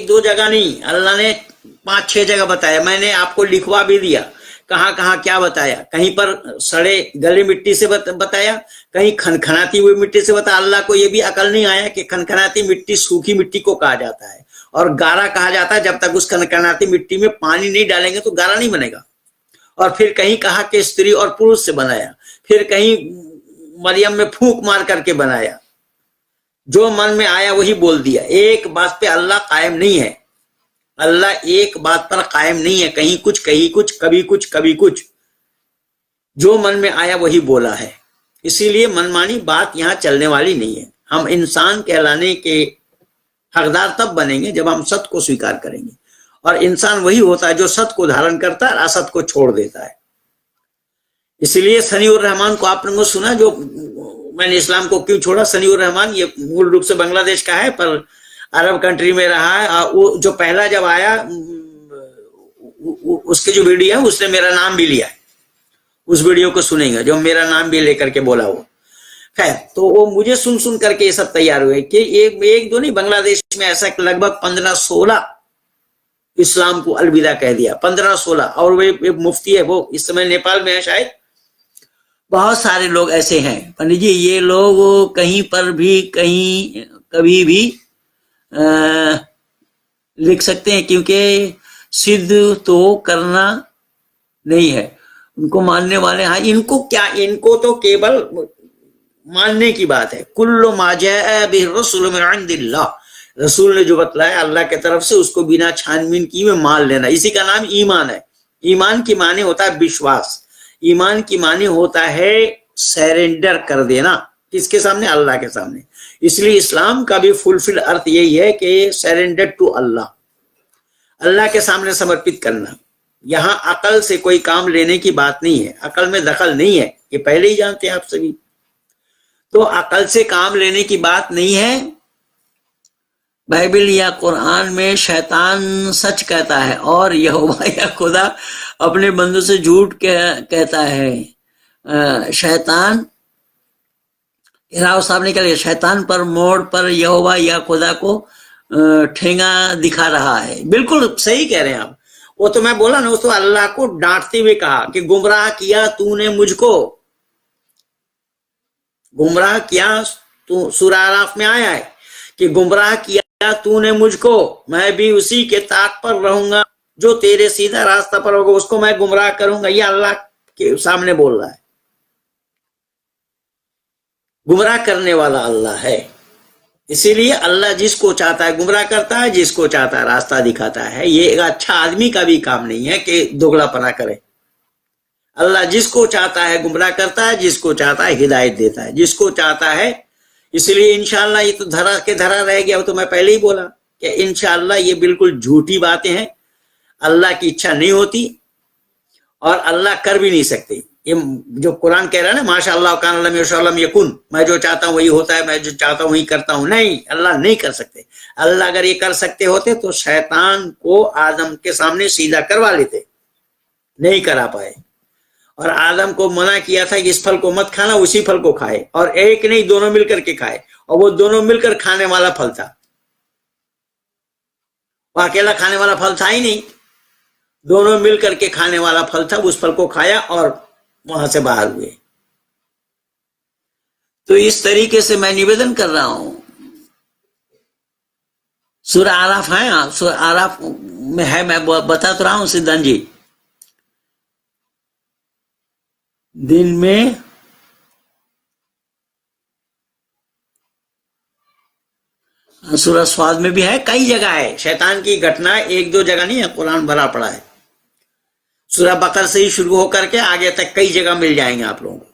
एक दो जगह नहीं, अल्लाह ने 5-6 जगह बताया। मैंने आपको लिखवा भी दिया कहां कहां क्या बताया। कहीं पर सड़े गले मिट्टी से बताया, कहीं खनखनाती हुई मिट्टी से बताया। अल्लाह को यह भी अकल नहीं आया कि खनखनाती मिट्टी सूखी मिट्टी को कहा जाता है और गारा कहा जाता है। जब तक उस खनखनाती मिट्टी में पानी नहीं डालेंगे तो गारा नहीं बनेगा। और फिर कहीं कहा कि स्त्री और पुरुष से बनाया, फिर कहीं मरियम में फूंक मार करके बनाया। जो मन में आया वही बोल दिया। एक बात पे अल्लाह कायम नहीं है। अल्लाह एक बात पर कायम नहीं है, कहीं कुछ कहीं कुछ, कभी कुछ कभी कुछ। जो मन में आया वही बोला है। इसीलिए मनमानी बात यहां चलने वाली नहीं है। हम इंसान कहलाने के हकदार तब बनेंगे जब हम सत्य को स्वीकार करेंगे। और इंसान वही होता है जो सत्य को धारण करता है, असत को छोड़ देता है। इसलिए सनी उर रहमान को आपने मुझे सुना, जो मैंने इस्लाम को क्यों छोड़ा। सनी उर रहमान ये मूल रूप से बांग्लादेश का है पर अरब कंट्री में रहा है। वो जो पहला जब आया उसके जो वीडियो है उसने मेरा नाम भी लिया है। उस वीडियो को सुनेंगे जो मेरा नाम भी लेकर के बोला वो। खैर, तो वो मुझे सुन सुन करके ये सब तैयार हुए कि एक दो नहीं, बांग्लादेश में ऐसा लगभग 15-16 इस्लाम को अलविदा कह दिया। 15-16। और वो मुफ्ती है, वो इस समय नेपाल में है शायद। बहुत सारे लोग ऐसे हैं पंडित जी। ये लोग कहीं पर भी कहीं कभी भी लिख सकते हैं, क्योंकि सिद्ध तो करना नहीं है। उनको मानने वाले, हाँ, इनको क्या, इनको तो केवल मानने की बात है। कुल्लु मा जाअ बिहि रसूल मिन इंदिल्लाह, रसूल ने जो बतलाया अल्लाह की तरफ से, उसको बिना छानबीन किए मान लेना, इसी का नाम ईमान है। ईमान की माने होता है विश्वास। ईमान की माने होता है सरेंडर कर देना। किसके सामने? अल्लाह के सामने। इसलिए इस्लाम का भी फुलफिल अर्थ यही है कि सरेंडर टू अल्लाह, अल्लाह के सामने समर्पित करना। यहां अकल से कोई काम लेने की बात नहीं है, अकल में दखल नहीं है, ये पहले ही जानते हैं आप सभी। तो अकल से काम लेने की बात नहीं है। बाइबल या कुरान में शैतान सच कहता है और यहोवा या खुदा अपने बंदों से झूठ कहता है। शैतान, राव साहब ने क्या लिया, शैतान पर मोड़ पर यहोवा या खुदा को ठेंगा दिखा रहा है। बिल्कुल सही कह रहे हैं आप। वो तो मैं बोला ना, उसको अल्लाह को डांटते हुए कहा कि गुमराह किया तूने मुझको, गुमराह किया तू। सूरह आराफ में आया है कि गुमराह किया तूने मुझको, मैं भी उसी के ताक पर रहूंगा जो तेरे सीधा रास्ता पर होगा, उसको मैं गुमराह करूंगा। ये अल्लाह के सामने बोल रहा है। गुमराह करने वाला अल्लाह है। इसीलिए अल्लाह जिसको चाहता है गुमराह करता है, जिसको चाहता है रास्ता दिखाता है। ये एक अच्छा आदमी का भी काम नहीं है कि दोगलापना करे। अल्लाह जिसको चाहता है गुमराह करता है, जिसको चाहता है हिदायत देता है, जिसको चाहता है। इसलिए इंशाअल्लाह ये तो धरा के धरा रह गया। वो तो मैं पहले ही बोला कि इंशाअल्लाह ये बिल्कुल झूठी बातें हैं। अल्लाह की इच्छा नहीं होती और अल्लाह कर भी नहीं सकते। ये जो कुरान कह रहा है ना, माशाअल्लाह कान लम यशाअ यकुन, मैं जो चाहता हूं वही होता है, मैं जो चाहता हूं वही करता हूं। नहीं, अल्लाह नहीं कर सकते। अल्लाह अगर ये कर सकते होते तो शैतान को आदम के सामने सीधा करवा लेते, नहीं करा पाए। और आदम को मना किया था कि इस फल को मत खाना, उसी फल को खाए। और एक नहीं, दोनों मिलकर के खाए। और वो दोनों मिलकर खाने वाला फल था, वो अकेला खाने वाला फल था ही नहीं। दोनों मिलकर के खाने वाला फल था। उस फल को खाया और वहां से बाहर हुए। तो इस तरीके से मैं निवेदन कर रहा हूं। सूरह आराफ है, सूरह आराफ में है, मैं बता तो रहा हूं सिद्धांत जी। दिन में सूरह स्वाद में भी है, कई जगह है। शैतान की घटना एक दो जगह नहीं है, कुरान भरा पड़ा है। सूरह बकर से ही शुरू होकर के आगे तक कई जगह मिल जाएंगे आप लोगों को।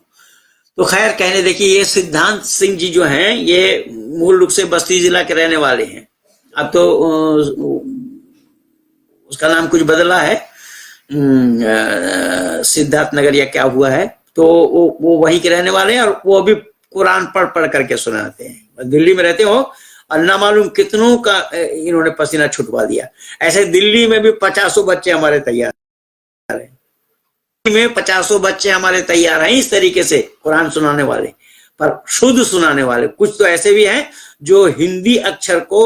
तो खैर, कहने देखिए, ये सिद्धांत सिंह जी जो हैं, ये मूल रूप से बस्ती जिला के रहने वाले हैं। अब तो उसका नाम कुछ बदला है, सिद्धार्थ नगर या क्या हुआ है। तो वो वहीं के रहने वाले हैं और वो भी कुरान पढ़ पढ़ करके सुनाते हैं। दिल्ली में रहते हो और ना मालूम कितनों का इन्होंने पसीना छुटवा दिया। ऐसे दिल्ली में भी 50 बच्चे हमारे तैयार हैं, में 50 बच्चे हमारे तैयार हैं इस तरीके से कुरान सुनाने वाले, पर शुद्ध सुनाने वाले। कुछ तो ऐसे भी हैं जो हिंदी अक्षर को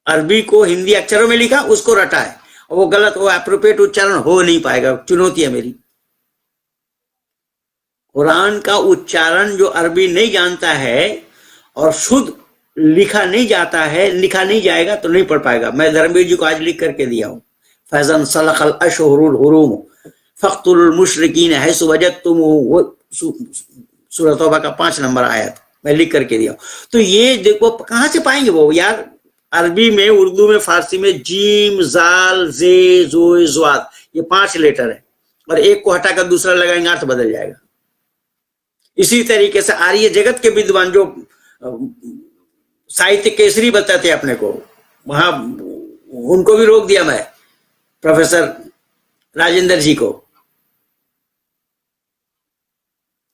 अरबी को हिंदी अक्षरों में लिखा, उसको रटा है, और वो गलत, वो एप्रोप्रिएट उच्चारण हो नहीं पाएगा। चुनौती है मेरी। कुरान का उच्चारण जो अरबी नहीं जानता है और शुद्ध लिखा नहीं जाता है, लिखा नहीं जाएगा तो नहीं पढ़ पाएगा। मैं धर्मवीर जी को आज लिख करके दिया हूं, फैजन सलखल अशहुरुल हुरुम फख्तुल मुशरिकीन हैसु वजदतुम, वो सूरह तौबा का 5 नंबर आयत मैं लिख करके दिया। तो ये देखो कहां से पाएंगे वो यार। अरबी में, उर्दू में, फारसी में जीम, जाल, जे, जोय, ज़्वाद, ये 5 लेटर है, और एक को हटाकर दूसरा लगाएंगे अर्थ बदल जाएगा। इसी तरीके से आर्य जगत के विद्वान जो साहित्य केसरी बताते अपने को, वहां उनको भी रोक दिया मैं, प्रोफेसर राजेंद्र जी को,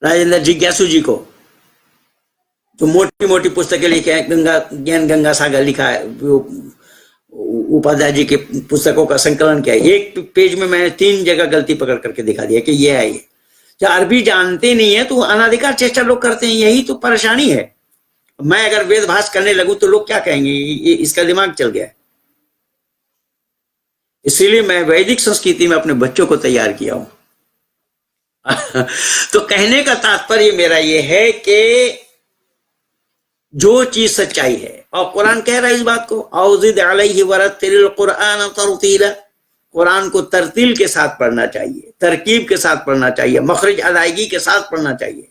राजेंद्र जिज्ञासु जी को, जो मोटी मोटी पुस्तकें लिखे हैं, गंगा ज्ञान गंगा सागर लिखा है, उपाध्याय जी के पुस्तकों का संकलन किया है। एक पेज में मैंने 3 जगह गलती पकड़ करके दिखा दिया कि ये है ये। जब अरबी जानते नहीं है तो अनाधिकार चेष्टा लोग करते हैं, यही तो परेशानी है। मैं अगर वेदभास करने लगूं तो लोग क्या कहेंगे, ये इसका दिमाग चल गया है। इसीलिए मैं वैदिक संस्कृति में अपने बच्चों को तैयार किया हूं। तो कहने का तात्पर्य मेरा ये है कि जो चीज सच्चाई है, और कुरान कह रहा है इस बात को, औजिद अलैहि वरत्तिल कुरान तरतीला, कुरान को तरतील के साथ पढ़ना चाहिए, तरकीब के साथ पढ़ना चाहिए, मखरज अदायगी के साथ पढ़ना चाहिए।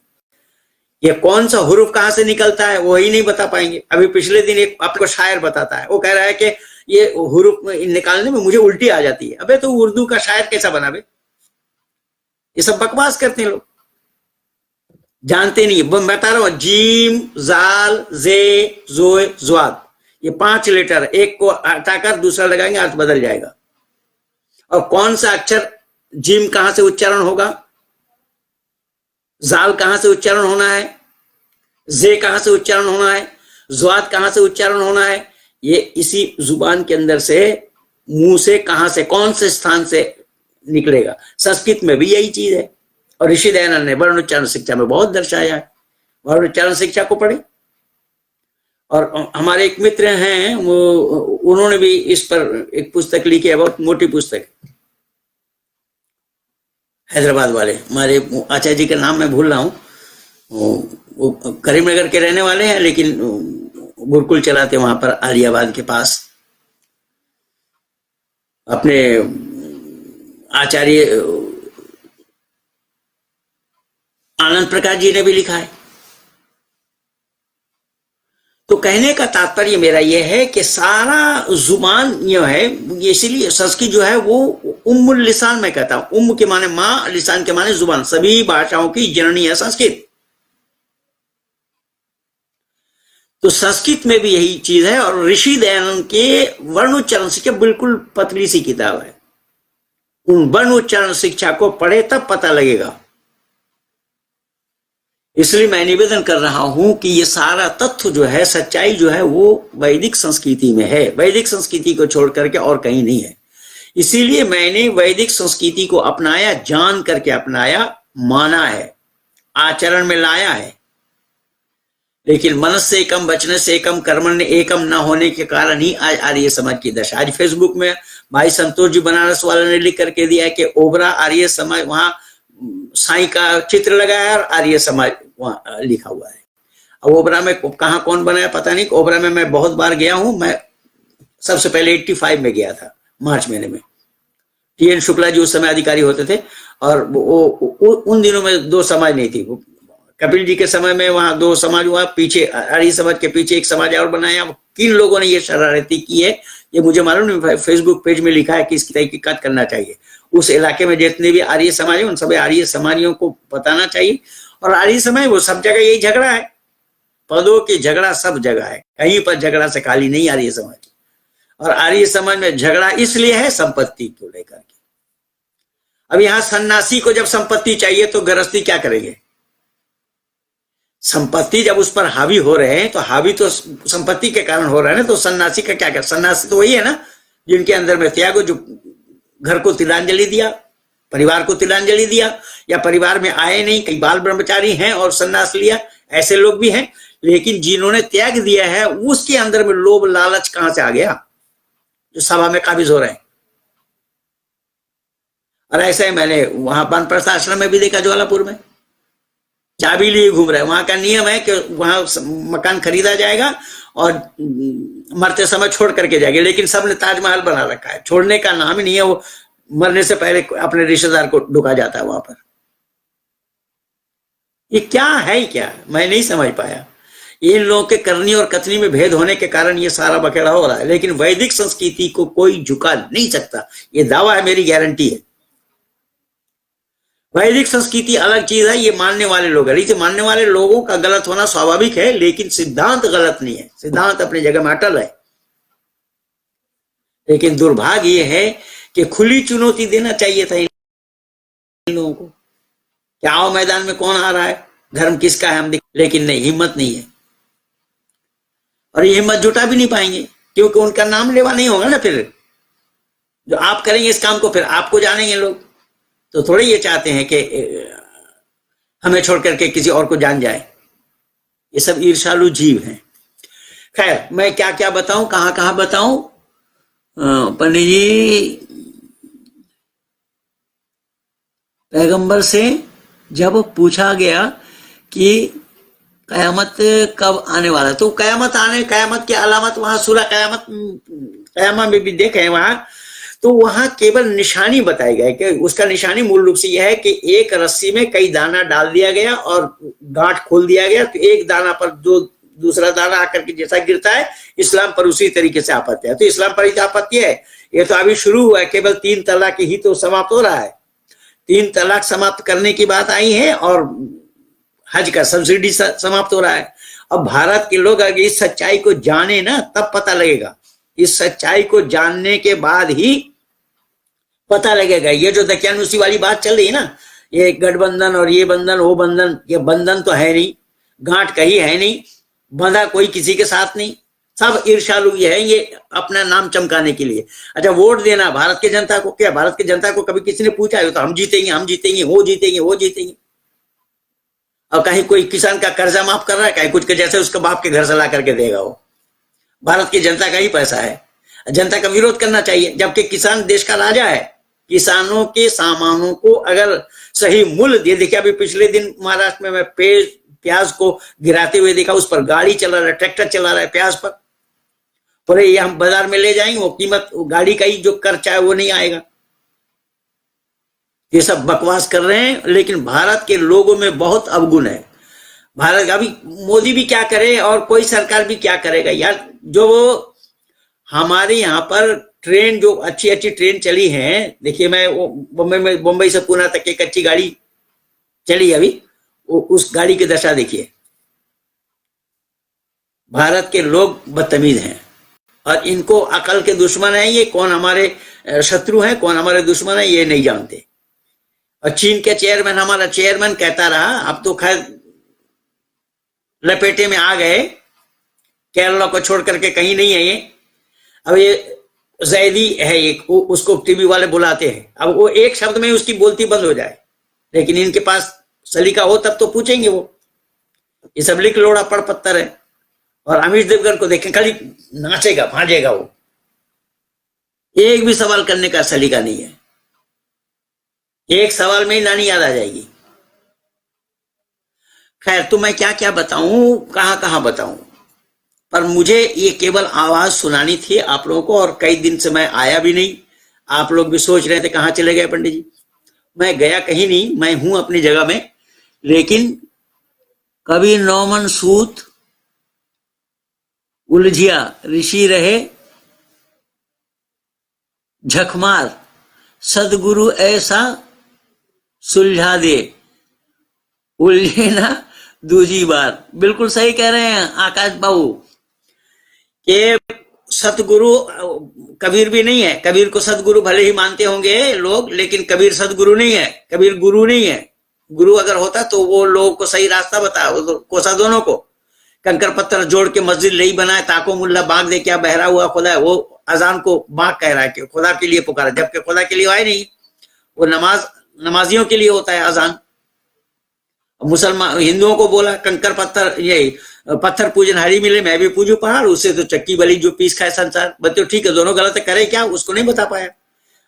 ये कौन सा हुरूफ कहां से निकलता है वही नहीं बता पाएंगे। अभी पिछले दिन एक आपको शायर बताता है, वो कह रहा है कि ये हुरूफ निकालने में मुझे उल्टी आ जाती है। अबे तो उर्दू का शायर कैसा बना बे? ये सब बकवास करते हैं लोग, जानते नहीं। मैं बता रहा हूं, जीम, जाल, जे, जोय, ज़्वाद, ये 5 लेटर, एक को हटाकर दूसरा लगाएंगे अर्थ बदल जाएगा। और कौन सा अक्षर, जीम कहां से उच्चारण होगा, जाल कहां से उच्चारण होना है, जे कहां से उच्चारण होना है, ज़्वाद कहां से उच्चारण होना है, ये इसी जुबान के अंदर से, मुंह से, कहां से, कौन से स्थान से निकलेगा। संस्कृत में भी यही चीज है, और ऋषि दयानंद ने वर्ण उच्चारण शिक्षा में बहुत दर्शाया है। वर्ण उच्चारण शिक्षा को पढ़े। और हमारे एक मित्र हैं, वो उन्होंने भी इस पर एक पुस्तक लिखी है, बहुत मोटी पुस्तक, हैदराबाद वाले हमारे आचार्य जी का नाम मैं भूल रहा हूँ, वो करीमनगर के रहने वाले हैं, लेकिन गुरुकुल चलाते वहां पर आलियाबाद के पास। अपने आचार्य आनंद प्रकाश जी ने भी लिखा है। तो कहने का तात्पर्य मेरा यह है कि सारा जुबान जो है, इसीलिए संस्कृत जो है वो उम्मुल लिसान मैं कहता हूं। उम्म के माने मां, लिसान के माने जुबान, सभी भाषाओं की जननी है संस्कृत। तो संस्कृत में भी यही चीज है। और ऋषि दयानंद के वर्ण उच्चारण शिक्षा बिल्कुल पतली सी किताब है। उन वर्ण उच्चारण शिक्षा को पढ़े तब पता लगेगा। इसलिए मैं निवेदन कर रहा हूं कि ये सारा तथ्य जो है, सच्चाई जो है, वो वैदिक संस्कृति में है। वैदिक संस्कृति को छोड़ करके और कहीं नहीं है। इसीलिए मैंने वैदिक संस्कृति को अपनाया, जान करके अपनाया, माना है, आचरण में लाया है। लेकिन मनस से एकम, वचन से एकम, कर्मण्य एकम न होने के कारण ही आज आर्य समाज की दशा। आज फेसबुक में भाई संतोष जी बनारस वाले ने लिख करके दिया कि ओबरा आर्य समाज, वहां साईं का चित्र लगाया और आर्य समाज वहां लिखा हुआ है। अब ओबरा में कहां कौन बनाया पता नहीं। ओबरा में मैं बहुत बार गया हूं। मैं सबसे पहले 85 में गया था, मार्च महीने में। टी.एन. शुक्ला जी उस समय अधिकारी होते थे, और उन दिनों में 2 समाज नहीं थी। कपिल जी के समय में वहां 2 समाज हुआ, पीछे आर्य समाज के पीछे एक समाज और बनाया। किन लोगों ने ये शरारती की है ये मुझे मालूम नहीं। फेसबुक पेज में लिखा है कि इसकी तहकीकात करना चाहिए। उस इलाके में जितने भी आर्य समाज है उन सभी आर्य समाजियों को बताना चाहिए। और आर्य समाज वो सब जगह यही झगड़ा है, पदों की झगड़ा सब जगह है, कहीं पर झगड़ा से खाली नहीं आर्य समाज। और आर्य समाज में झगड़ा इसलिए है संपत्ति को लेकर के। अब यहाँ सन्यासी को जब संपत्ति चाहिए तो गृहस्थी क्या करेंगे? संपत्ति जब उस पर हावी हो रहे हैं, तो हावी तो संपत्ति के कारण हो रहा है ना, तो सन्यासी का क्या कर? सन्यासी तो वही है ना जिनके अंदर में त्याग, जो घर को तिलांजलि दिया, परिवार को तिलांजलि दिया, या परिवार में आए नहीं, कई बाल ब्रह्मचारी हैं और सन्यास लिया, ऐसे लोग भी हैं। लेकिन जिन्होंने त्याग दिया है उसके अंदर में लोभ लालच कहां से आ गया? जो सभा में काबिज हो रहे हैं। और ऐसे ही मैंने वहां वानप्रस्थ आश्रम में भी देखा, ज्वालापुर में चाबी लिए घूम रहे हैं। वहां का नियम है कि वहां मकान खरीदा जाएगा और मरते समय छोड़ करके जाएंगे, लेकिन सबने ताजमहल बना रखा है, छोड़ने का नाम ही नहीं है। वो मरने से पहले अपने रिश्तेदार को ढुका जाता है वहां पर। ये क्या है, क्या मैं नहीं समझ पाया। इन लोगों के करनी और कथनी में भेद होने के कारण ये सारा बखेड़ा हो रहा है, लेकिन वैदिक संस्कृति को कोई झुका नहीं सकता, ये दावा है, मेरी गारंटी है। वैदिक संस्कृति अलग चीज है, ये मानने वाले लोग है। इसे मानने वाले लोगों का गलत होना स्वाभाविक है, लेकिन सिद्धांत गलत नहीं है, सिद्धांत अपनी जगह में अटल है। लेकिन दुर्भाग्य ये है कि खुली चुनौती देना चाहिए था इन लोगों को, क्या आओ मैदान में, कौन आ रहा है, धर्म किसका है हम देख, लेकिन नहीं, हिम्मत नहीं है। और ये हिम्मत जुटा भी नहीं पाएंगे, क्योंकि उनका नाम लेवा नहीं होगा ना। फिर जो आप करेंगे इस काम को, फिर आपको जानेंगे लोग, तो थोड़े ये चाहते हैं कि हमें छोड़ करके किसी और को जान जाए। ये सब ईर्ष्यालु जीव हैं। खैर, मैं क्या क्या बताऊं, कहां कहां बताऊं। पंडित जी, पैगंबर से जब पूछा गया कि कयामत कब आने वाला है, तो कयामत की अलामत वहां सूरह कयामा में भी देखे वहां, तो वहां केवल निशानी बताई गई कि उसका निशानी मूल रूप से यह है कि एक रस्सी में कई दाना डाल दिया गया और गांठ खोल दिया गया, तो एक दाना पर जो दूसरा दाना आकर के जैसा गिरता है, इस्लाम पर उसी तरीके से आपत्ति है। तो इस्लाम पर आपत्ति है, ये तो अभी शुरू हुआ है, केवल 3 तलाक ही तो समाप्त हो रहा है। 3 तलाक समाप्त करने की बात आई है और हज का सब्सिडी समाप्त हो रहा है। अब भारत के लोग अगर इस सच्चाई को जाने ना, तब पता लगेगा। इस सच्चाई को जानने के बाद ही पता लगेगा। ये जो दकियानुसी वाली बात चल रही है ना, ये गठबंधन और ये बंधन वो बंधन, ये बंधन तो है नहीं, गांठ कहीं है नहीं, बंधा कोई किसी के साथ नहीं, सब ईर्ष्यालु है, ये अपना नाम चमकाने के लिए। अच्छा, वोट देना भारत की जनता को, क्या भारत की जनता को कभी किसी ने पूछा है तो हम जीतेंगे, हम जीतेंगे, वो जीतेंगे, वो जीतेंगे। और कहीं कोई किसान का कर्जा माफ कर रहा है, कहीं कुछ के जैसे उसके बाप के घर से ला करके देगा। वो भारत की जनता का ही पैसा है, जनता का विरोध करना चाहिए, जबकि किसान देश का राजा है। किसानों के सामानों को अगर सही मूल्य दिए, देखिए अभी पिछले दिन महाराष्ट्र में मैं प्याज को गिराते हुए देखा, उस पर गाड़ी चला रहा है, ट्रैक्टर चला रहा है प्याज पर, पूरे ये हम बाजार में ले जाएंगे, वो कीमत गाड़ी का ही जो खर्चा है वो नहीं आएगा। ये सब बकवास कर रहे हैं, लेकिन भारत के लोगों में बहुत अवगुण है। भारत का भी मोदी भी क्या करे और कोई सरकार भी क्या करेगा यार। जो हमारे यहाँ पर ट्रेन, जो अच्छी अच्छी ट्रेन चली है, देखिए मैं बम्बई से पुणे तक एक अच्छी गाड़ी चली अभी, उस गाड़ी की दशा देखिए। भारत के लोग बदतमीज हैं और इनको अकल के दुश्मन है। ये कौन हमारे शत्रु हैं, कौन हमारे दुश्मन है, ये नहीं जानते। और चीन के चेयरमैन, हमारा चेयरमैन कहता रहा, अब तो खैर लपेटे में आ गए, केरला को छोड़ करके कहीं नहीं है ये। अब ये जैदी है एक, उसको टीवी वाले बुलाते हैं, अब वो एक शब्द में उसकी बोलती बंद हो जाए, लेकिन इनके पास सलीका हो तब तो पूछेंगे वो। ये सब लिख लोड़ा पड़ पत्थर है। और अमित देवगन को देखें, खाली नाचेगा भाजेगा वो, एक भी सवाल करने का सलीका नहीं है। एक सवाल में ही नानी याद आ जाएगी। खैर, तो मैं क्या क्या बताऊं, कहां कहां बताऊं, पर मुझे ये केवल आवाज सुनानी थी आप लोगों को, और कई दिन से मैं आया भी नहीं। आप लोग भी सोच रहे थे कहां चले गए पंडित जी। मैं गया कहीं नहीं, मैं हूं अपनी जगह में। लेकिन कभी नौमन सूत उलझिया ऋषि रहे झकमार, सदगुरु ऐसा सुलझा दे उलझे ना दूजी बार। बिल्कुल सही कह रहे हैं आकाश बाबू के सतगुरु कबीर भी नहीं है। कबीर को सतगुरु भले ही मानते होंगे लोग, लेकिन कबीर सतगुरु नहीं है, कबीर गुरु नहीं है। गुरु अगर होता तो वो लोगों को सही रास्ता बता, कोसा दोनों को कंकर पत्थर जोड़ के मस्जिद नहीं बनाए, ताको मुल्ला बाग दे क्या बहरा हुआ खुदा है। वो अजान को बाग कह रहा है कि खुदा के लिए पुकारा, जबकि खुदा के लिए आए नहीं, वो नमाजियों के लिए होता है अजान। मुसलमान हिंदुओं को बोला कंकर पत्थर ये पत्थर पूजन हरी मिले मैं भी पूजू पहाड़, उससे तो चक्की बली जो पीस खाए संसार। बच्चों ठीक है, दोनों गलत है, करे क्या, उसको नहीं बता पाया।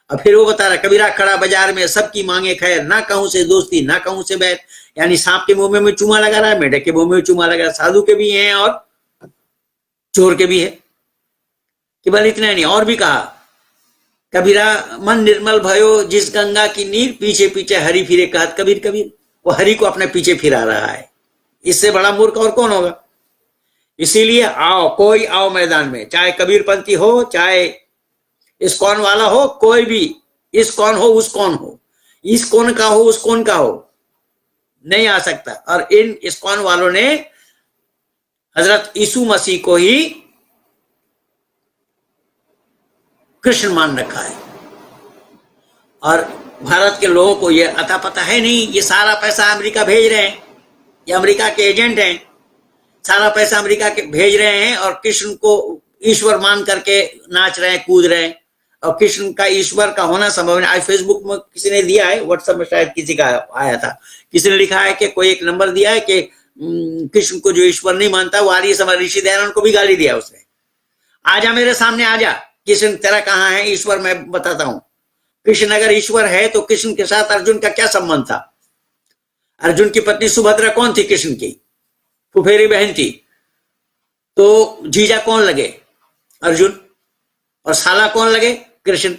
अब फिर वो बता रहा कबीरा खड़ा बाजार में सबकी मांगे खैर, ना कहूं से दोस्ती ना कहूं से बैर। यानी सांप के मुंह में चूमा लगा रहा है, मेढक के मुंह में चूमा लगा रहा है, साधु के भी हैं और चोर के भी है। केवल इतना नहीं, और भी कहा कबीरा मन निर्मल भयो जिस गंगा की नीर, पीछे पीछे हरि फिरे कहत कबीर कबीर। वो हरि को अपने पीछे फिरा रहा है, इससे बड़ा मूर्ख और कौन होगा। इसीलिए आओ, कोई आओ मैदान में, चाहे कबीरपंथी हो, चाहे इस्कॉन वाला हो, कोई भी, इस कौन हो उस कौन हो, इस कौन का हो उस कौन का हो, नहीं आ सकता। और इन इस्कॉन वालों ने हजरत यीशु मसीह को ही कृष्ण मान रखा है। और भारत के लोगों को यह अता पता है नहीं, ये सारा पैसा अमेरिका भेज रहे हैं, ये अमेरिका के एजेंट हैं, सारा पैसा अमेरिका के भेज रहे हैं और कृष्ण को ईश्वर मान करके नाच रहे हैं, कूद रहे हैं। और कृष्ण का ईश्वर का होना संभव नहीं। आज फेसबुक में किसी ने दिया है, व्हाट्सएप में शायद किसी का आया था, किसी ने लिखा है कि कोई एक नंबर दिया है कि कृष्ण को जो ईश्वर नहीं मानता वो आर्य समाज, ऋषि दयानंद को भी गाली दिया उसने। आजा मेरे सामने आजा, कृष्ण तेरा कहाँ है ईश्वर, मैं बताता हूं। कृष्ण अगर ईश्वर है तो कृष्ण के साथ अर्जुन का क्या संबंध था? अर्जुन की पत्नी सुभद्रा कौन थी? कृष्ण की फुफेरी बहन थी। तो जीजा कौन लगे? अर्जुन। और साला कौन लगे? कृष्ण।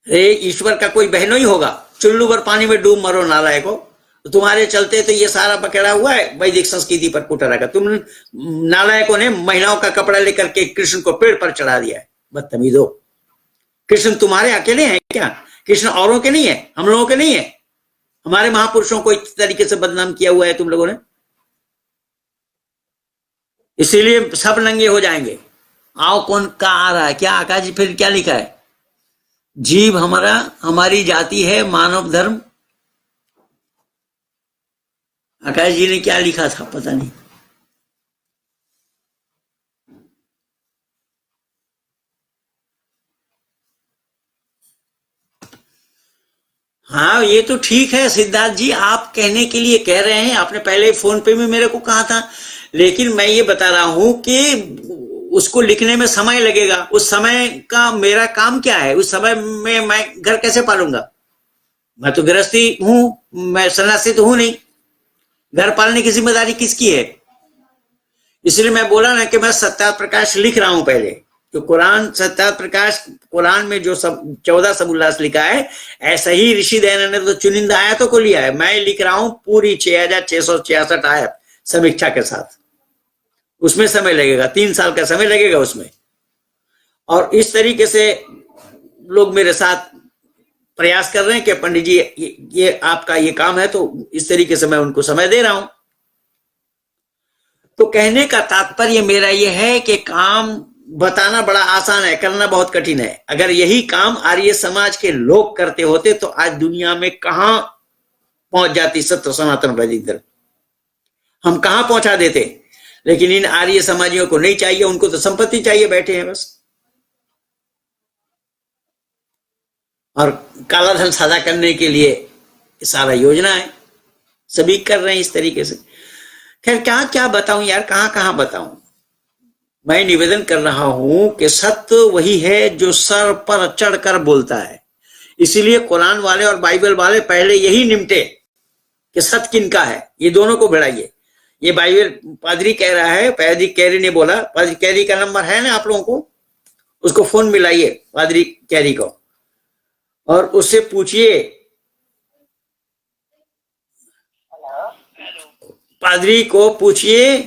रे ईश्वर का कोई बहनों ही होगा। चुल्लू भर पानी में डूब मरो नालायको। तो तुम्हारे चलते तो ये सारा पकड़ा हुआ है वैदिक संस्कृति पर कुटरा का। तुम नालायकों ने महिलाओं का कपड़ा लेकर के कृष्ण को पेड़ पर चढ़ा दिया है। बदतमीजो, कृष्ण तुम्हारे अकेले हैं क्या? कृष्ण औरों के नहीं है, हम लोगों के नहीं है। हमारे महापुरुषों को इस तरीके से बदनाम किया हुआ है तुम लोगों ने। इसीलिए सब नंगे हो जाएंगे। आओ कौन का आ रहा है क्या? आकाश जी फिर क्या लिखा है? जीव हमारा, हमारी जाति है मानव धर्म। आकाश जी ने क्या लिखा था पता नहीं। हाँ ये तो ठीक है सिद्धार्थ जी, आप कहने के लिए कह रहे हैं, आपने पहले फोन पे भी मेरे को कहा था, लेकिन मैं ये बता रहा हूं कि उसको लिखने में समय लगेगा। उस समय का मेरा काम क्या है? उस समय में मैं घर कैसे पालूंगा? मैं तो गृहस्थी हूं, मैं सन्यासी तो हूं नहीं। घर पालने की जिम्मेदारी किसकी है? इसलिए मैं बोला ना कि मैं सत्यार्थ प्रकाश लिख रहा हूं पहले। तो कुरान सत्यार्थ प्रकाश, कुरान में जो सब 14 सबुल्लास लिखा है, ऐसा ही ऋषि दयानंद ने तो चुनिंदा आयतों को लिया है। मैं लिख रहा हूं पूरी 6666 आयत समीक्षा के साथ। उसमें समय लगेगा, 3 साल का समय लगेगा उसमें। और इस तरीके से लोग मेरे साथ प्रयास कर रहे हैं कि पंडित जी ये आपका ये काम है, तो इस तरीके से मैं उनको समय दे रहा हूं। तो कहने का तात्पर्य मेरा यह है कि काम बताना बड़ा आसान है, करना बहुत कठिन है। अगर यही काम आर्य समाज के लोग करते होते तो आज दुनिया में कहां पहुंच जाती सत्य सनातन वैदिक धर्म, हम कहां पहुंचा देते। लेकिन इन आर्य समाजियों को नहीं चाहिए, उनको तो संपत्ति चाहिए, बैठे हैं बस। और काला धन सादा करने के लिए सारा योजना है, सभी कर रहे हैं इस तरीके से। खैर क्या क्या बताऊं यार, कहां कहां बताऊं। मैं निवेदन कर रहा हूं कि सत्य वही है जो सर पर चढ़कर बोलता है। इसीलिए कुरान वाले और बाइबल वाले पहले यही निपटे कि सत्य किनका है, ये दोनों को भिड़ाइए। ये बाइबल पादरी कह रहा है, पादरी कैरी ने बोला, पादरी कैरी का नंबर है ना आप लोगों को, उसको फोन मिलाइए पादरी कैरी को और उससे पूछिए, पादरी को पूछिए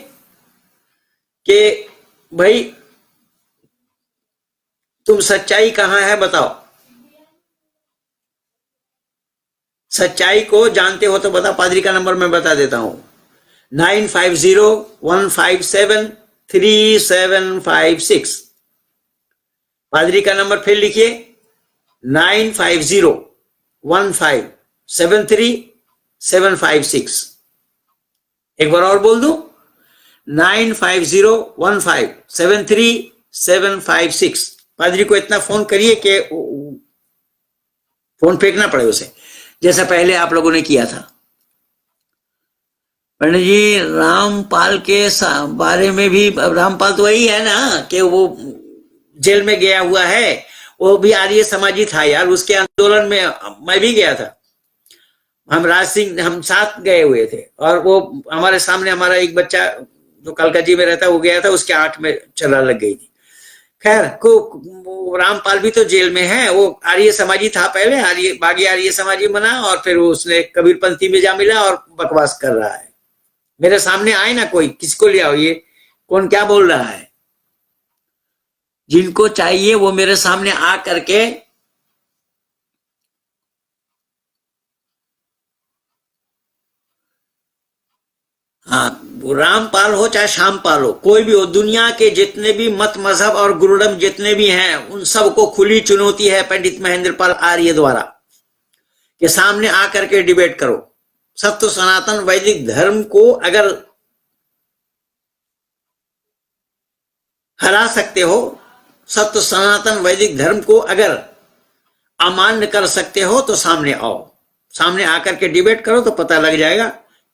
कि भाई तुम सच्चाई कहां है बताओ। सच्चाई को जानते हो तो बता। पादरी का नंबर मैं बता देता हूं, 9501573756। पादरी का नंबर फिर लिखिए, 9501573756। एक बार और बोल दूं, 9501573756। पादरी को इतना फोन करिए कि फोन फेंकना पड़े उसे, जैसा पहले आप लोगों ने किया था। पंडित जी, रामपाल के बारे में भी, रामपाल तो वही है ना कि वो जेल में गया हुआ है, वो भी आर्य समाजी था यार। उसके आंदोलन में मैं भी गया था, हम राज सिंह, हम साथ गए हुए थे। और वो हमारे सामने हमारा एक बच्चा जो कलकत्ता में रहता वो गया था, उसके आंख में चला लग गई थी। खैर को रामपाल भी तो जेल में है, वो आर्य समाजी था पहले, आर्य बागी आर्य समाजी बना, और फिर उसने कबीरपंथी में जा मिला और बकवास कर रहा है। मेरे सामने आए ना कोई, किसको ले आओ, ये कौन क्या बोल रहा है, जिनको चाहिए वो मेरे सामने आ करके हाँ, रामपाल हो चाहे श्यामपाल हो, कोई भी हो, दुनिया के जितने भी मत मजहब और गुरुडम जितने भी हैं, उन सबको खुली चुनौती है पंडित महेंद्र पाल आर्य द्वारा के सामने आकर के डिबेट करो। सत्य सनातन वैदिक धर्म को अगर हरा सकते हो, सत्य सनातन वैदिक धर्म को अगर अमान्य कर सकते हो, तो सामने आओ, सामने आकर के डिबेट करो, तो पता लग जाएगा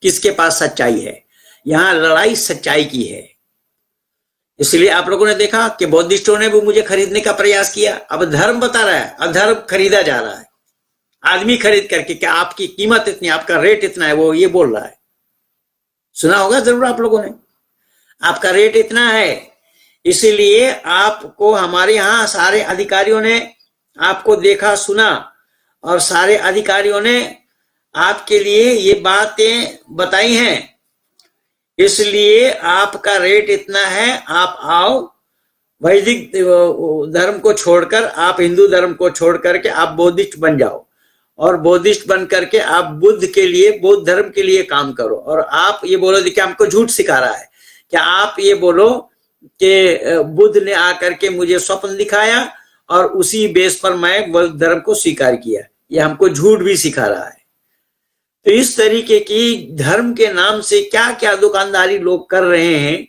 किसके पास सच्चाई है। यहां लड़ाई सच्चाई की है। इसलिए आप लोगों ने देखा कि बौद्धिस्टों ने भी मुझे खरीदने का प्रयास किया। अब धर्म बता रहा है, अधर्म खरीदा जा रहा है। आदमी खरीद करके, क्या आपकी कीमत इतनी, आपका रेट इतना है, वो ये बोल रहा है। सुना होगा जरूर आप लोगों ने, आपका रेट इतना है, इसीलिए आपको हमारे यहाँ सारे अधिकारियों ने आपको देखा सुना, और सारे अधिकारियों ने आपके लिए ये बातें बताई हैं, इसलिए आपका रेट इतना है। आप आओ, वैदिक धर्म को छोड़कर, आप हिंदू धर्म को छोड़ करके आप बौद्धिस्ट बन जाओ, और बौद्धिस्ट बन करके आप बुद्ध के लिए, बौद्ध धर्म के लिए काम करो। और आप ये बोलो कि हमको झूठ सिखा रहा है, क्या आप ये बोलो कि बुद्ध ने आकर के मुझे स्वप्न दिखाया और उसी बेस पर मैं बौद्ध धर्म को स्वीकार किया, ये हमको झूठ भी सिखा रहा है। तो इस तरीके की धर्म के नाम से क्या क्या दुकानदारी लोग कर रहे हैं,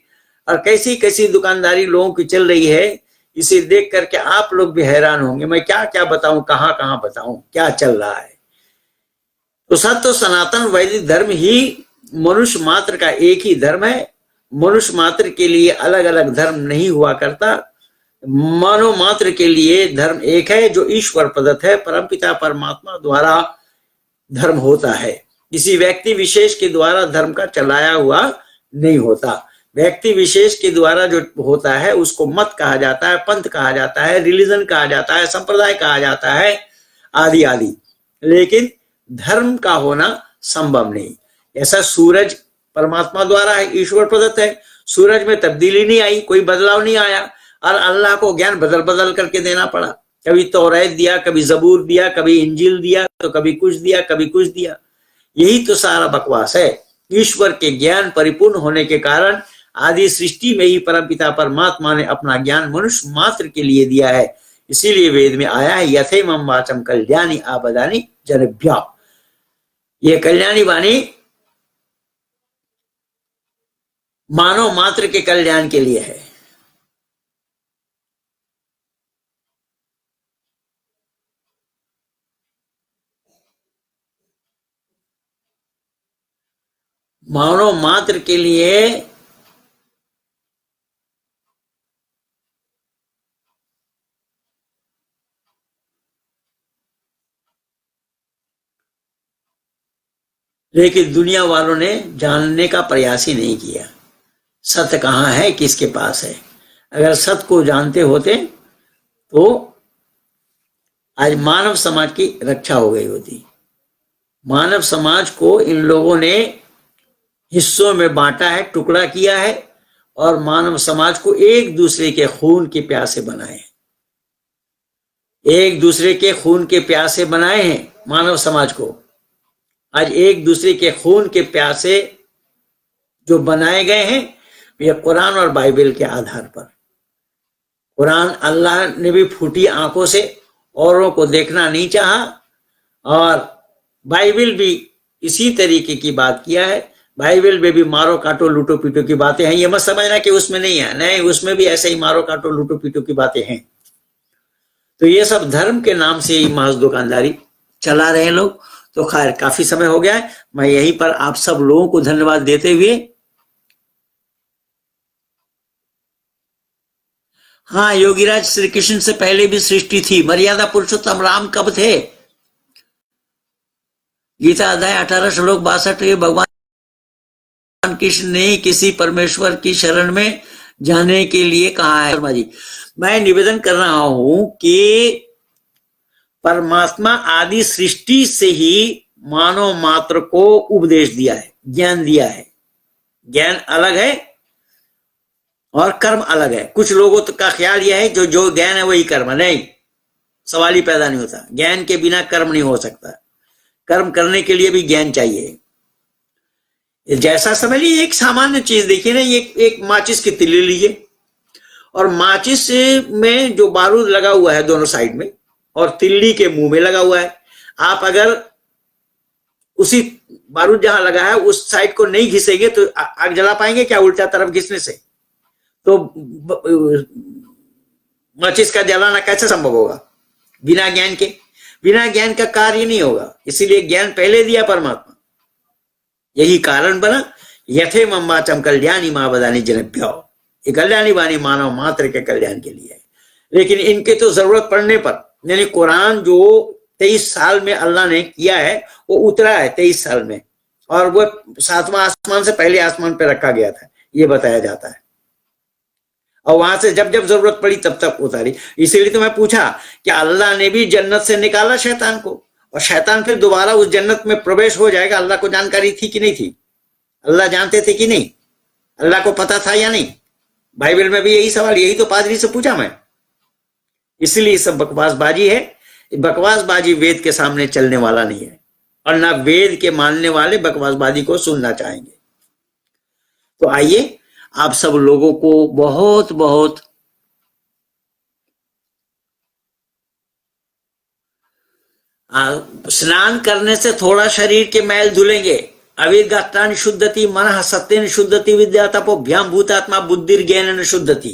और कैसी कैसी दुकानदारी लोगों की चल रही है, इसे देख करके आप लोग भी हैरान होंगे। मैं क्या क्या बताऊं, कहां कहां बताऊं, क्या चल रहा है। तो सत्य सनातन वैदिक धर्म ही मनुष्य मात्र का एक ही धर्म है। मनुष्य मात्र के लिए अलग अलग धर्म नहीं हुआ करता। मानव मात्र के लिए धर्म एक है, जो ईश्वर प्रदत्त है, परमपिता परमात्मा द्वारा धर्म होता है। किसी व्यक्ति विशेष के द्वारा धर्म का चलाया हुआ नहीं होता। व्यक्ति विशेष के द्वारा जो होता है उसको मत कहा जाता है, पंथ कहा जाता है, रिलीजन कहा जाता है, संप्रदाय कहा जाता है, आदि आदि। लेकिन धर्म का होना संभव नहीं। ऐसा सूरज परमात्मा द्वारा है, ईश्वर प्रदत्त है, सूरज में तब्दीली नहीं आई, कोई बदलाव नहीं आया, और अल्लाह को ज्ञान बदल बदल करके देना पड़ा। कभी तौरात दिया, कभी जबूर दिया, कभी इंजील दिया, तो कभी कुछ दिया, कभी कुछ दिया। यही तो सारा बकवास है। ईश्वर के ज्ञान परिपूर्ण होने के कारण आदि सृष्टि में ही परमपिता परमात्मा ने अपना ज्ञान मनुष्य मात्र के लिए दिया है। इसीलिए वेद में आया है, यथेमं वाचम कल्याणी आबदानी जनेभ्यः। ये कल्याणी वाणी मानव मात्र के कल्याण के लिए है। मानव मात्र के लिए लेकिन दुनिया वालों ने जानने का प्रयास ही नहीं किया। सत्य कहाँ है, किसके पास है। अगर सत्य को जानते होते तो आज मानव समाज की रक्षा हो गई होती। मानव समाज को इन लोगों ने हिस्सों में बांटा है, टुकड़ा किया है, और मानव समाज को एक दूसरे के खून के प्यासे बनाए हैं। एक दूसरे के खून के प्यासे बनाए हैं मानव समाज को। आज एक दूसरे के खून के प्यासे जो बनाए गए हैं, ये कुरान और बाइबल के आधार पर। कुरान अल्लाह ने भी फूटी आंखों से औरों को देखना नहीं चाहा, और बाइबल भी इसी तरीके की बात किया है। बाइबल में भी मारो काटो लूटो पीटो की बातें हैं। ये मत समझना कि उसमें नहीं है, नहीं, उसमें भी ऐसे ही मारो काटो लूटो पीटो की बातें हैं। तो ये सब धर्म के नाम से ही महज दुकानदारी चला रहे लोग। तो खैर काफी समय हो गया है, मैं यहीं पर आप सब लोगों को धन्यवाद देते हुए, हाँ योगीराज, श्री कृष्ण से पहले भी सृष्टि थी। मर्यादा पुरुषोत्तम राम कब थे? गीता अध्याय 18 श्लोक 62, भगवान कृष्ण ने किसी परमेश्वर की शरण में जाने के लिए कहा है। शर्मा जी, मैं निवेदन कर रहा हूं कि परमात्मा आदि सृष्टि से ही मानव मात्र को उपदेश दिया है, ज्ञान दिया है। ज्ञान अलग है और कर्म अलग है। कुछ लोगों का ख्याल यह है जो जो ज्ञान है वही कर्म। नहीं, सवाल ही पैदा नहीं होता। ज्ञान के बिना कर्म नहीं हो सकता। कर्म करने के लिए भी ज्ञान चाहिए। जैसा समझ लीजिए, एक सामान्य चीज देखिए ना, एक माचिस की तिल्ली लीजिए और माचिस में जो बारूद लगा हुआ है दोनों साइड में और तिल्ली के मुंह में लगा हुआ है, आप अगर उसी बारूद जहां लगा है उस साइड को नहीं घिसेंगे तो आग जला पाएंगे क्या? उल्टा तरफ घिसने से तो माचिस का जलाना कैसे संभव होगा? बिना ज्ञान के। बिना ज्ञान का कार्य नहीं होगा। इसीलिए ज्ञान पहले दिया परमात्मा। यही कारण बना यथे मम्माचम कल्याणी माँ बदानी जनभ्यो, ये कल्याणी वाणी मानव मात्र के कल्याण के लिए है। लेकिन इनके तो जरूरत पड़ने पर, यानी कुरान जो 23 साल में अल्लाह ने किया है वो उतरा है 23 साल में, और वो 7वां आसमान से पहले आसमान पे रखा गया था, ये बताया जाता है। और वहां से जब जब जरूरत पड़ी तब तक उतारी। इसीलिए तो मैं पूछा कि अल्लाह ने भी जन्नत से निकाला शैतान को, और शैतान फिर दोबारा उस जन्नत में प्रवेश हो जाएगा। अल्लाह को जानकारी थी कि नहीं थी? अल्लाह जानते थे कि नहीं? अल्लाह को पता था या नहीं? बाइबल में भी यही सवाल, यही तो पादरी से पूछा मैं। इसलिए सब बकवासबाजी है। बकवासबाजी वेद के सामने चलने वाला नहीं है, और ना वेद के मानने वाले बकवासबाजी को सुनना चाहेंगे। तो आइए, आप सब लोगों को बहुत बहुत स्नान करने से थोड़ा शरीर के मैल धुलेंगे। अविर्गात्राणि शुद्धति मनः सत्येन शुद्धति विद्या तपोभ्याम भूतात्मा बुद्धिर ज्ञानेन शुद्धति।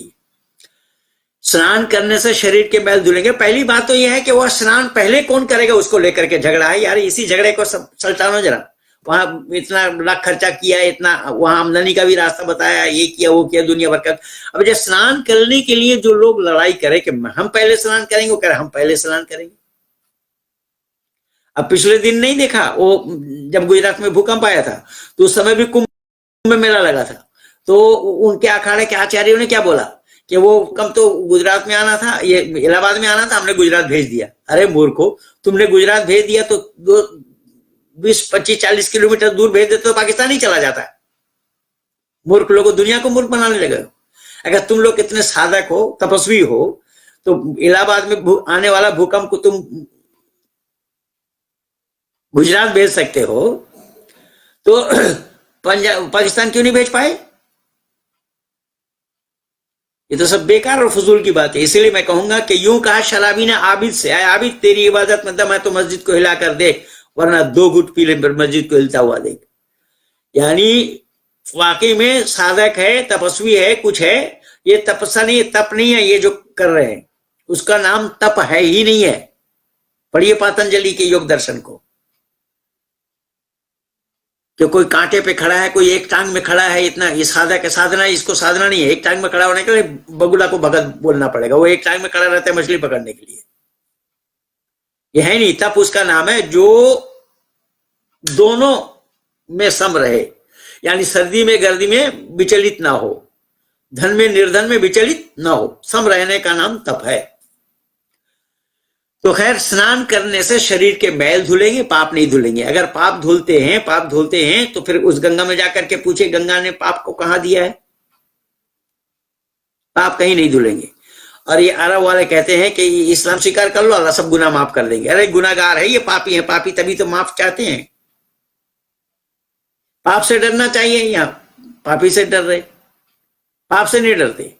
स्नान करने से शरीर के मैल धुलेंगे। पहली बात तो यह है कि वह स्नान पहले कौन करेगा, उसको लेकर के झगड़ा है। यार इसी झगड़े को सुलझाओ जरा। वहां इतना लाख खर्चा किया, इतना वहां आमदनी का भी रास्ता बताया, ये किया वो किया, दुनिया भर का। अब जब स्नान करने के लिए जो लोग लड़ाई करें कि हम पहले स्नान करेंगे, वो कह रहे हम पहले स्नान करेंगे। अब पिछले दिन नहीं देखा वो जब गुजरात में भूकंप आया था तो उस समय भी कुंभ में मेला लगा था, तो उनके अखाड़े के आचार्यों ने क्या बोला कि वो कम तो गुजरात में आना था, ये इलाहाबाद में आना था, हमने गुजरात भेज दिया। अरे मूर्खो, तुमने गुजरात भेज दिया तो 20-25-40 किलोमीटर दूर भेज देते तो पाकिस्तान ही चला जाता है। मूर्ख लोगों, दुनिया को मूर्ख बनाने लगे। अगर तुम लोग इतने साधक हो, तपस्वी हो, तो इलाहाबाद में आने वाला भूकंप को तुम गुजरात भेज सकते हो, तो पाकिस्तान क्यों नहीं भेज पाए? ये तो सब बेकार और फजूल की बात है। इसीलिए मैं कहूंगा कि यूं कहा शराबी ने आबिद से, आए आबिद तेरी इबादत में दम है तो मस्जिद को हिला कर देख, वरना 2 घुट पी ले मस्जिद को हिलता हुआ देख। यानी वाकई में साधक है, तपस्वी है, कुछ है। ये तपस्या नहीं, तप नहीं है ये जो कर रहे हैं, उसका नाम तप है ही नहीं है। पढ़िए पतंजलि के योग दर्शन को, कि कोई कांटे पे खड़ा है, कोई एक टांग में खड़ा है, इतना ये साधक है। साधना है, इसको साधना नहीं है। एक टांग में खड़ा होने के लिए बगुला को भगत बोलना पड़ेगा। वो एक टांग में खड़ा रहता है मछली पकड़ने के लिए। ये है नहीं तप। उसका नाम है जो दोनों में सम रहे, यानी सर्दी में गर्दी में विचलित ना हो, धन में निर्धन में विचलित ना हो, सम रहने का नाम तप है। तो खैर, स्नान करने से शरीर के मैल धुलेंगे, पाप नहीं धुलेंगे। अगर पाप धुलते हैं तो फिर उस गंगा में जाकर के पूछे, गंगा ने पाप को कहां दिया है? पाप कहीं नहीं धुलेंगे। और ये अरब वाले कहते हैं कि इस्लाम स्वीकार कर लो, अल्लाह सब गुनाह माफ कर देंगे। अरे गुनाहगार है ये, पापी है। पापी तभी तो माफ चाहते हैं। पाप से डरना चाहिए, यहाँ पापी से डर रहे, पाप से नहीं डरते।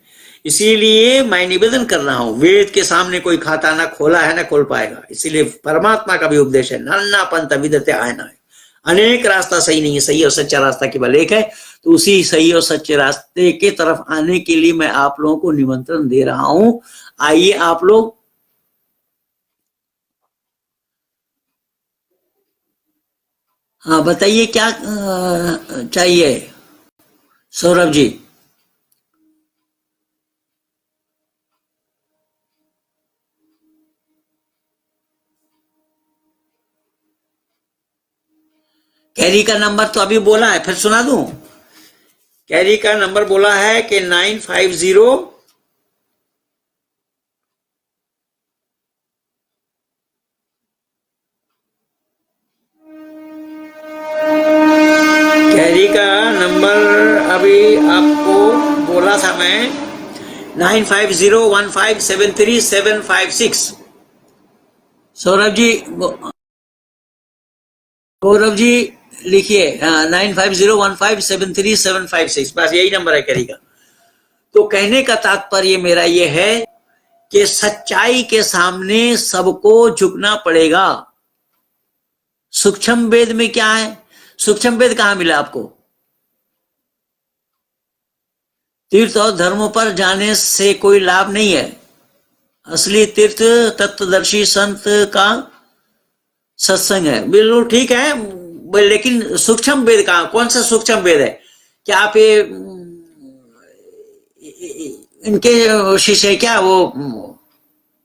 इसीलिए मैं निवेदन कर रहा हूं, वेद के सामने कोई खाता ना खोला है ना खोल पाएगा। इसीलिए परमात्मा का भी उपदेश है, नन्ना पंथ विदते आयना है। अनेक रास्ता सही नहीं है, सही और सच्चा रास्ता केवल एक है। तो उसी सही और सच्चे रास्ते के तरफ आने के लिए मैं आप लोगों को निमंत्रण दे रहा हूं। आइए आप लोग हाँ बताइए क्या चाहिए सौरभ जी। कैरी का नंबर तो अभी बोला है, फिर सुना दूं। कैरी का नंबर बोला है कि 950 कैरी का नंबर अभी आपको बोला था मैं 9501573756। सौरभ जी, गौरव जी लिखिए 9501573756, बस यही नंबर है कैरी का। तो कहने का तात्पर्य मेरा ये है कि सच्चाई के सामने सबको झुकना पड़ेगा। सूक्ष्म वेद में क्या है? सूक्ष्म वेद कहां मिला आपको? तीर्थ और धर्मों पर जाने से कोई लाभ नहीं है। असली तीर्थ तत्वदर्शी संत का सत्संग है। बिल्कुल ठीक है, लेकिन सूक्ष्म वेद कहां? कौन सा सूक्ष्म वेद है? क्या आप ये इनके शिष्य क्या वो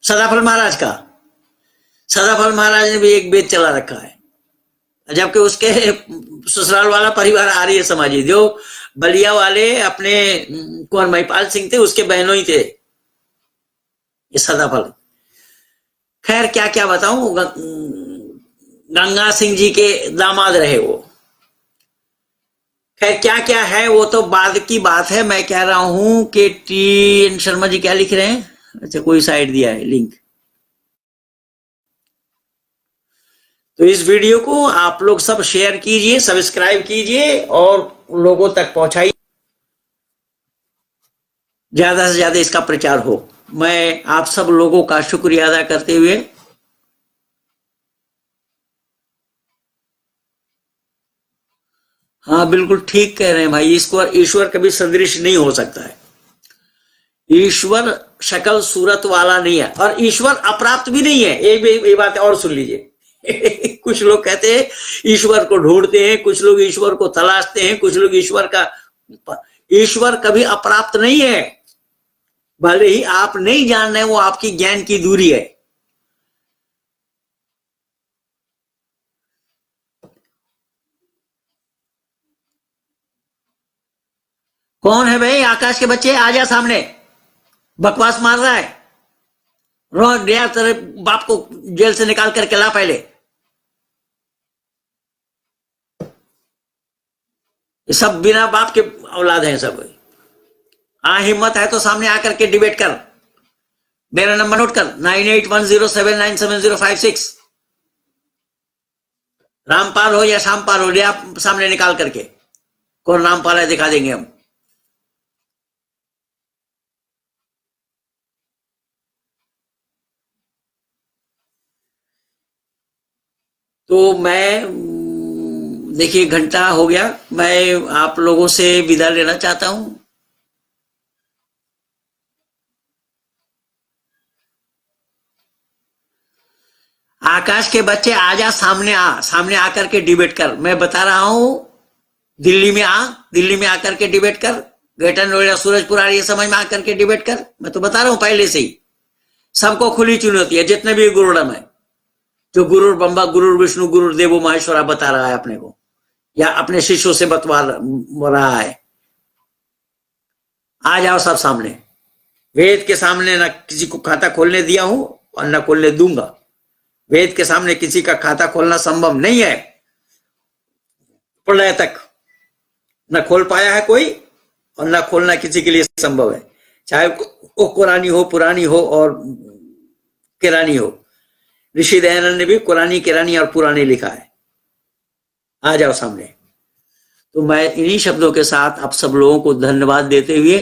सदाफल महाराज का? सदाफल महाराज ने भी एक वेद चला रखा है, जबकि उसके ससुराल वाला परिवार आर्य समाजी, जो बलिया वाले अपने कौन महिपाल सिंह थे उसके बहनों ही थे ये सदाफल। खैर क्या क्या बताऊं, गंगा सिंह जी के दामाद रहे वो। खैर क्या क्या है वो तो बाद की बात है। मैं कह रहा हूं कि टी एन शर्मा जी क्या लिख रहे हैं? अच्छा, कोई साइड दिया है लिंक। तो इस वीडियो को आप लोग सब शेयर कीजिए, सब्सक्राइब कीजिए और लोगों तक पहुंचाइए, ज्यादा से ज्यादा इसका प्रचार हो। मैं आप सब लोगों का शुक्रिया अदा करते हुए हाँ बिल्कुल ठीक कह रहे हैं भाई, इसको ईश्वर कभी सदृश नहीं हो सकता है। ईश्वर शकल सूरत वाला नहीं है और ईश्वर अप्राप्त भी नहीं है। ये बात और सुन लीजिए। कुछ लोग कहते हैं ईश्वर को ढूंढते हैं, कुछ लोग ईश्वर को तलाशते हैं, कुछ लोग ईश्वर कभी अप्राप्त नहीं है। भले ही आप नहीं जान रहे, वो आपकी ज्ञान की दूरी है। कौन है भाई? आकाश के बच्चे आजा सामने, बकवास मार रहा है। रो गया तेरे बाप को जेल से निकाल करके ला पहले। ये सब बिना बाप के औलाद हैं सब। हाँ हिम्मत है तो सामने आकर के डिबेट कर। मेरा नंबर नोट कर 9810797056। रामपाल हो या श्यामपाल हो, लिया सामने निकाल करके। कौन रामपाल है दिखा देंगे हम। तो मैं देखिए घंटा हो गया, मैं आप लोगों से विदा लेना चाहता हूं। आकाश के बच्चे आजा सामने सामने आकर के डिबेट कर। मैं बता रहा हूं दिल्ली में दिल्ली में आकर के डिबेट कर। ग्रेटर नोएडा, सूरजपुर ये समझ में आकर के डिबेट कर। मैं तो बता रहा हूं पहले से ही, सबको खुली चुनौती है, जितने भी गुरुडम है। जो गुरु ब्रह्मा, गुरु विष्णु, गुरु देवो महेश्वरा बता रहा है अपने को, या अपने शिष्यों से बतवा रहा है। आ जाओ सब सामने। वेद के सामने ना किसी को खाता खोलने दिया हूं और ना खोलने दूंगा। वेद के सामने किसी का खाता खोलना संभव नहीं है। प्रलय तक न खोल पाया है कोई और न खोलना किसी के लिए संभव है, चाहे वो कुरानी हो, पुरानी हो और किरानी हो। ऋषि दयानंद ने भी कुरानी, किरानी और पुरानी लिखा है। आ जाओ सामने। तो मैं इन्हीं शब्दों के साथ आप सब लोगों को धन्यवाद देते हुए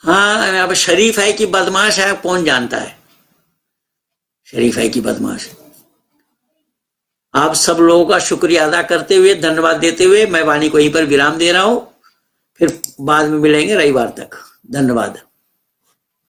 हाँ, अब शरीफ है कि बदमाश है कौन जानता है। शरीफ है कि बदमाश। आप सब लोगों का शुक्रिया अदा करते हुए, धन्यवाद देते हुए मैं वाणी को यहीं पर विराम दे रहा हूं। फिर बाद में मिलेंगे रविवार तक। धन्यवाद।